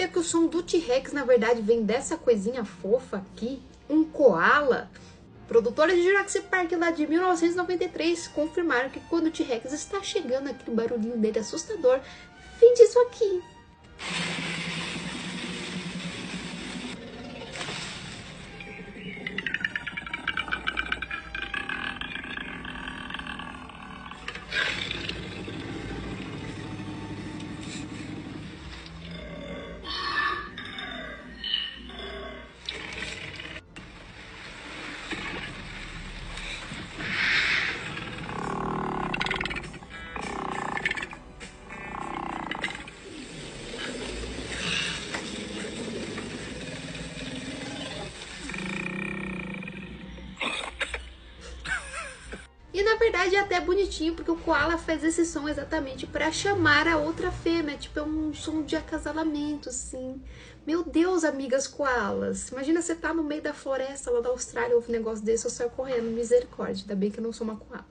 sabia que o som do T-Rex, na verdade, vem dessa coisinha fofa aqui? Um koala? Produtores de Jurassic Park lá de 1993 confirmaram que quando o T-Rex está chegando, aquele barulhinho dele assustador vem disso aqui. E na verdade é até bonitinho, porque o koala faz esse som exatamente para chamar a outra fêmea, tipo é um som de acasalamento, assim. Meu Deus, amigas koalas, imagina você tá no meio da floresta lá da Austrália, ouve um negócio desse, eu saio correndo, misericórdia, ainda bem que eu não sou uma koala.